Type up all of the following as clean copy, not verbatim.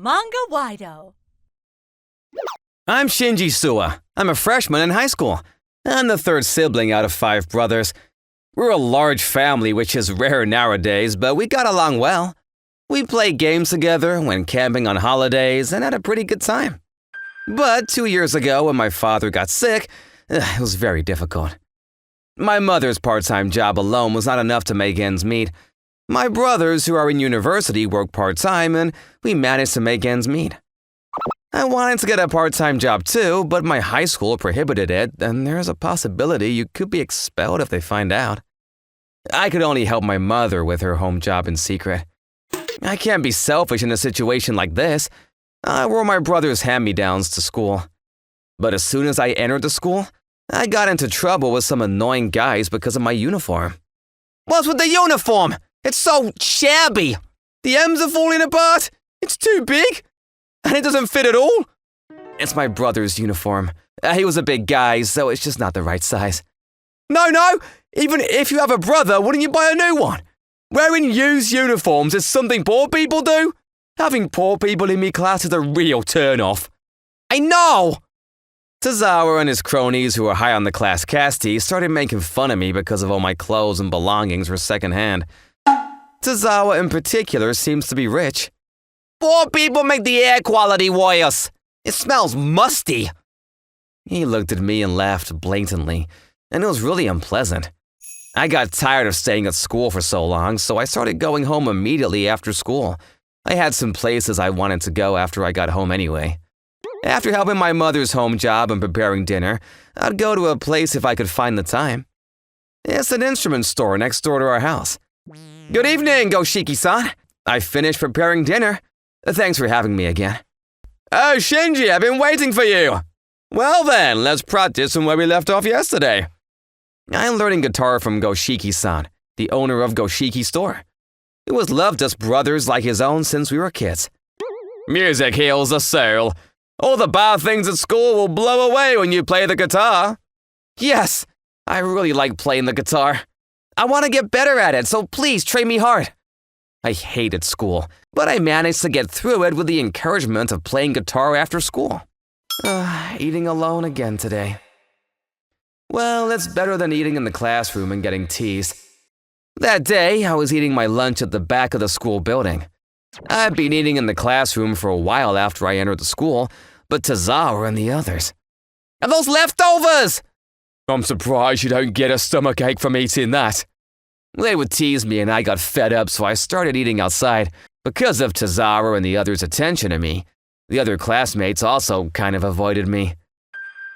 Manga-Waido. I'm Shinji Suwa. I'm a freshman in high school. I'm the third sibling out of 5 brothers. We're a large family, which is rare nowadays, but we got along well. We played games together, went camping on holidays, and had a pretty good time. But 2 years ago, when my father got sick, it was very difficult. My mother's part-time job alone was not enough to make ends meet. My brothers, who are in university, work part-time, and we managed to make ends meet. I wanted to get a part-time job too, but my high school prohibited it, and there's a possibility you could be expelled if they find out. I could only help my mother with her home job in secret. I can't be selfish in a situation like this. I wore my brother's hand-me-downs to school. But as soon as I entered the school, I got into trouble with some annoying guys because of my uniform. What's with the uniform? It's so shabby. The M's are falling apart. It's too big. And it doesn't fit at all. It's my brother's uniform. He was a big guy, so it's just not the right size. No. Even if you have a brother, wouldn't you buy a new one? Wearing used uniforms is something poor people do. Having poor people in me class is a real turn-off. I know! Tozawa and his cronies, who were high on the class caste, started making fun of me because of all my clothes and belongings were secondhand. Tozawa in particular seems to be rich. Poor people make the air quality worse. It smells musty. He looked at me and laughed blatantly, and it was really unpleasant. I got tired of staying at school for so long, so I started going home immediately after school. I had some places I wanted to go after I got home anyway. After helping my mother's home job and preparing dinner, I'd go to a place if I could find the time. It's an instrument store next door to our house. Good evening, Goshiki-san. I finished preparing dinner. Thanks for having me again. Oh, Shinji, I've been waiting for you. Well then, let's practice from where we left off yesterday. I'm learning guitar from Goshiki-san, the owner of Goshiki Store. He was loved us brothers like his own since we were kids. Music heals the soul. All the bad things at school will blow away when you play the guitar. Yes, I really like playing the guitar. I want to get better at it, so please train me hard. I hated school, but I managed to get through it with the encouragement of playing guitar after school. Eating alone again today. Well, it's better than eating in the classroom and getting teased. That day, I was eating my lunch at the back of the school building. I'd been eating in the classroom for a while after I entered the school, but Tozawa and the others. Are those leftovers? I'm surprised you don't get a stomachache from eating that. They would tease me and I got fed up, so I started eating outside. Because of Tozawa and the others' attention to me, the other classmates also kind of avoided me.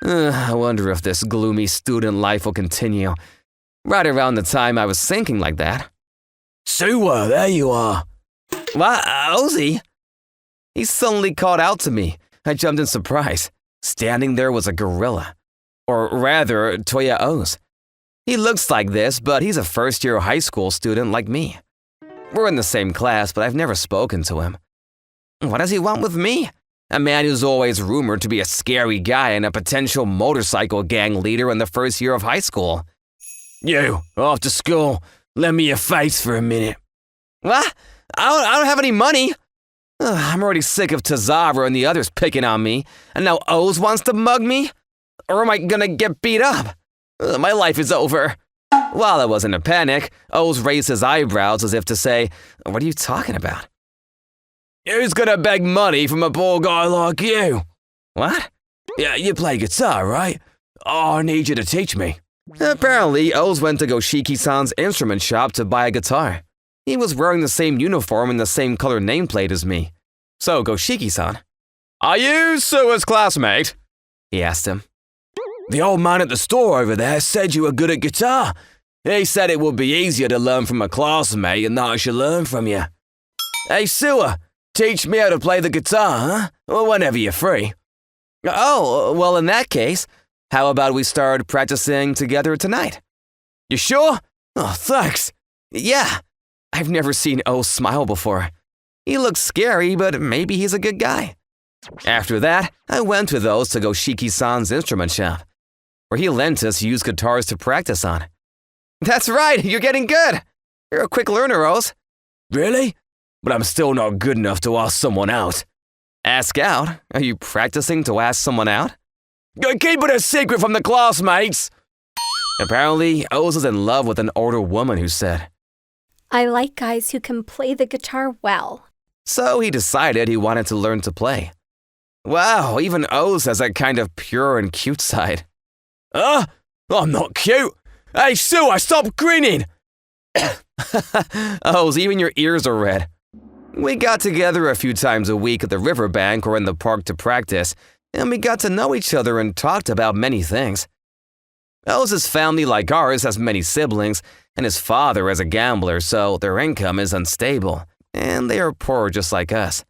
I wonder if this gloomy student life will continue. Right around the time I was thinking like that. Suwa, there you are. What, Ozzy? He suddenly called out to me. I jumped in surprise. Standing there was a gorilla. Or rather, Toya O's. He looks like this, but he's a first-year high school student like me. We're in the same class, but I've never spoken to him. What does he want with me? A man who's always rumored to be a scary guy and a potential motorcycle gang leader in the first year of high school. You, after school, lend me your face for a minute. What? I don't have any money. I'm already sick of Tozawa and the others picking on me, and now O's wants to mug me? Or am I gonna get beat up? My life is over. While I was in a panic, O's raised his eyebrows as if to say, what are you talking about? Who's gonna beg money from a poor guy like you? What? Yeah, you play guitar, right? Oh, I need you to teach me. Apparently, O's went to Goshiki-san's instrument shop to buy a guitar. He was wearing the same uniform and the same color nameplate as me. So, Goshiki-san. Are you Suwa's classmate? He asked him. The old man at the store over there said you were good at guitar. He said it would be easier to learn from a classmate and that I should learn from you. Hey, Suwa, teach me how to play the guitar, huh? Or whenever you're free. Oh, well, in that case, how about we start practicing together tonight? You sure? Oh, thanks. Yeah. I've never seen O smile before. He looks scary, but maybe he's a good guy. After that, I went with O's to Goshiki-san's instrument shop, where he lent us used guitars to practice on. That's right, you're getting good. You're a quick learner, O's. Really? But I'm still not good enough to ask someone out. Ask out? Are you practicing to ask someone out? Keep it a secret from the classmates! Apparently, Oz was in love with an older woman who said, I like guys who can play the guitar well. So he decided he wanted to learn to play. Wow, even Oz has that kind of pure and cute side. I'm not cute! Hey, Sua, stop grinning! Oz, even your ears are red. We got together a few times a week at the riverbank or in the park to practice, and we got to know each other and talked about many things. Oz's family, like ours, has many siblings, and his father is a gambler, so their income is unstable, and they are poor just like us.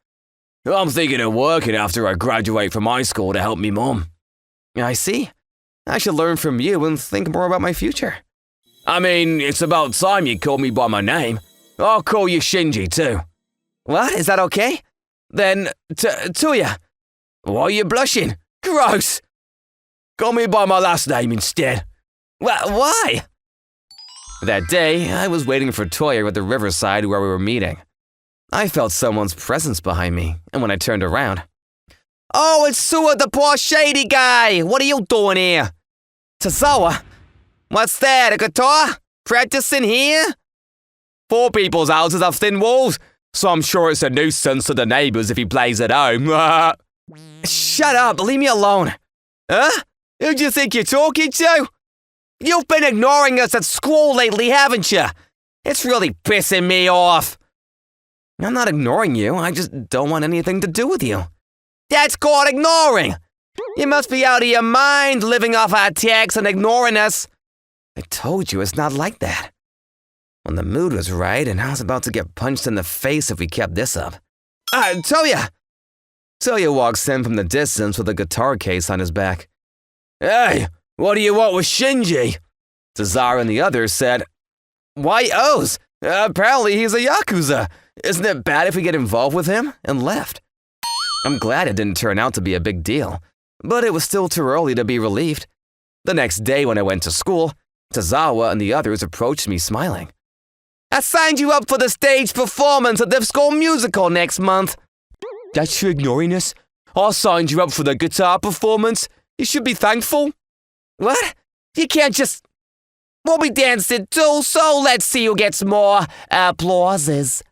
I'm thinking of working after I graduate from high school to help me mom. I see. I should learn from you and think more about my future. I mean, it's about time you called me by my name. I'll call you Shinji, too. What? Is that okay? Then, Tuya. Why are you blushing? Gross! Call me by my last name instead. Why? That day, I was waiting for Toya at the riverside where we were meeting. I felt someone's presence behind me, and when I turned around, oh, it's Sua the poor shady guy! What are you doing here? Tazawa? What's that, a guitar? Practicing here? Poor people's houses have thin walls, so I'm sure it's a nuisance to the neighbors if he plays at home. Shut up, leave me alone. Huh? Who do you think you're talking to? You've been ignoring us at school lately, haven't you? It's really pissing me off. I'm not ignoring you, I just don't want anything to do with you. That's called ignoring. You must be out of your mind living off our texts and ignoring us. I told you it's not like that. When the mood was right and I was about to get punched in the face if we kept this up. Toya! Toya walks in from the distance with a guitar case on his back. Hey, what do you want with Shinji? Cesar and the others said, Why Oz? Apparently he's a Yakuza. Isn't it bad if we get involved with him? And left. I'm glad it didn't turn out to be a big deal, but it was still too early to be relieved. The next day when I went to school, Tazawa and the others approached me smiling. I signed you up for the stage performance at the school musical next month. That's you ignoring us? I signed you up for the guitar performance. You should be thankful. What? You can't just... We'll be dancing too, so let's see who gets more applauses.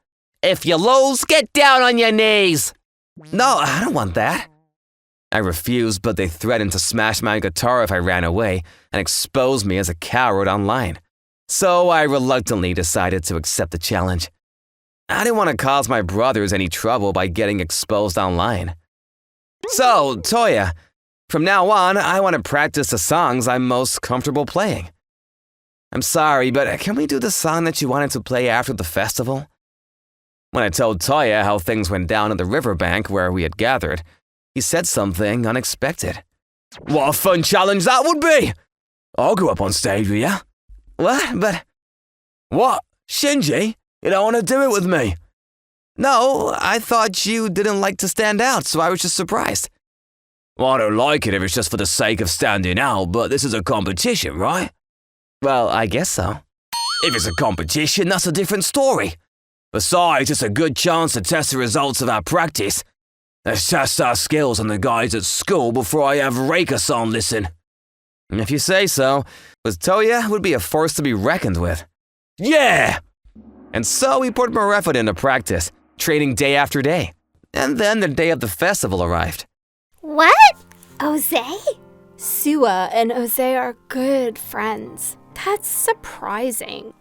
If you lose, get down on your knees. No, I don't want that. I refused, but they threatened to smash my guitar if I ran away and expose me as a coward online. So I reluctantly decided to accept the challenge. I didn't want to cause my brothers any trouble by getting exposed online. So, Toya, from now on, I want to practice the songs I'm most comfortable playing. I'm sorry, but can we do the song that you wanted to play after the festival? When I told Toya how things went down at the riverbank where we had gathered, he said something unexpected. What a fun challenge that would be! I'll go up on stage with you. What? But... What? Shinji? You don't want to do it with me? No, I thought you didn't like to stand out, so I was just surprised. Well, I don't like it if it's just for the sake of standing out, but this is a competition, right? Well, I guess so. If it's a competition, that's a different story. Besides, it's a good chance to test the results of our practice. Let's test our skills on the guys at school before I have Reika-san listen. If you say so, but Toya would be a force to be reckoned with. Yeah! And so we put more effort into practice, training day after day. And then the day of the festival arrived. What? Oze? Sua and Oze are good friends. That's surprising.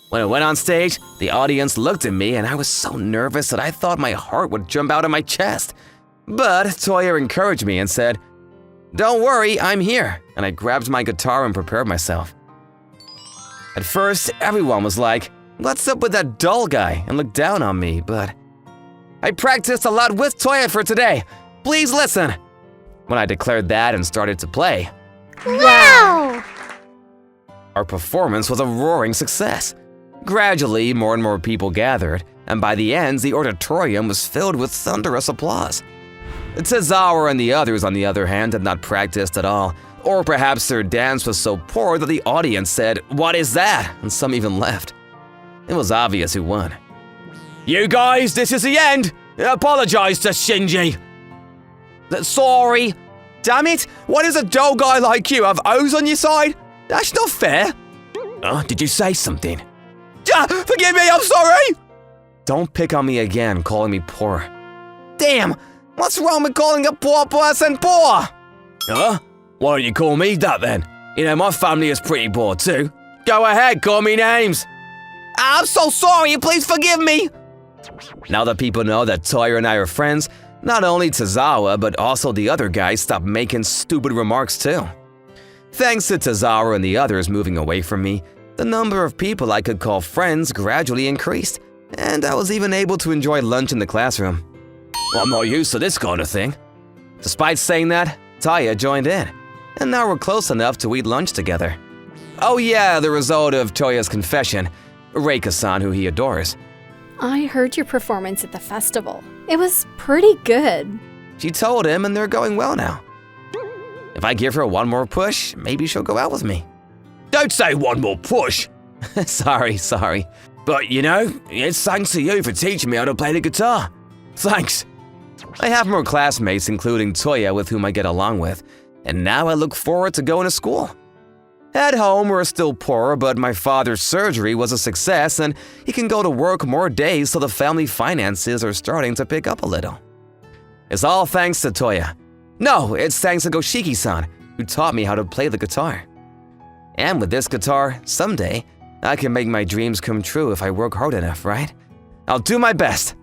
When I went on stage, the audience looked at me and I was so nervous that I thought my heart would jump out of my chest. But Toya encouraged me and said, Don't worry, I'm here. And I grabbed my guitar and prepared myself. At first, everyone was like, What's up with that dull guy? And looked down on me, but I practiced a lot with Toya for today. Please listen. When I declared that and started to play, Wow! Our performance was a roaring success. Gradually, more and more people gathered, and by the end, the auditorium was filled with thunderous applause. Tezawa and the others, on the other hand, had not practiced at all, or perhaps their dance was so poor that the audience said, What is that? And some even left. It was obvious who won. You guys, this is the end! Apologize to Shinji! Sorry. Damn it, why does a dull guy like you have O's on your side? That's not fair. Did you say something? Forgive me, I'm sorry! Don't pick on me again, calling me poor. Damn, what's wrong with calling a poor person poor? Why don't you call me that then? You know, my family is pretty poor too. Go ahead, call me names. I'm so sorry, please forgive me. Now that people know that Toya and I are friends, not only Tozawa, but also the other guys stopped making stupid remarks too. Thanks to Tozawa and the others moving away from me, the number of people I could call friends gradually increased, and I was even able to enjoy lunch in the classroom. Well, I'm not used to this kind of thing. Despite saying that, Taya joined in, and now we're close enough to eat lunch together. Oh yeah, the result of Toya's confession, Reika-san, who he adores. I heard your performance at the festival. It was pretty good. She told him, and they're going well now. If I give her one more push, maybe she'll go out with me. Don't say one more push! Sorry. But you know, it's thanks to you for teaching me how to play the guitar. Thanks. I have more classmates, including Toya, with whom I get along with, and now I look forward to going to school. At home, we're still poor, but my father's surgery was a success, and he can go to work more days, so the family finances are starting to pick up a little. It's all thanks to Toya. No, it's thanks to Goshiki-san, who taught me how to play the guitar. And with this guitar, someday, I can make my dreams come true if I work hard enough, right? I'll do my best.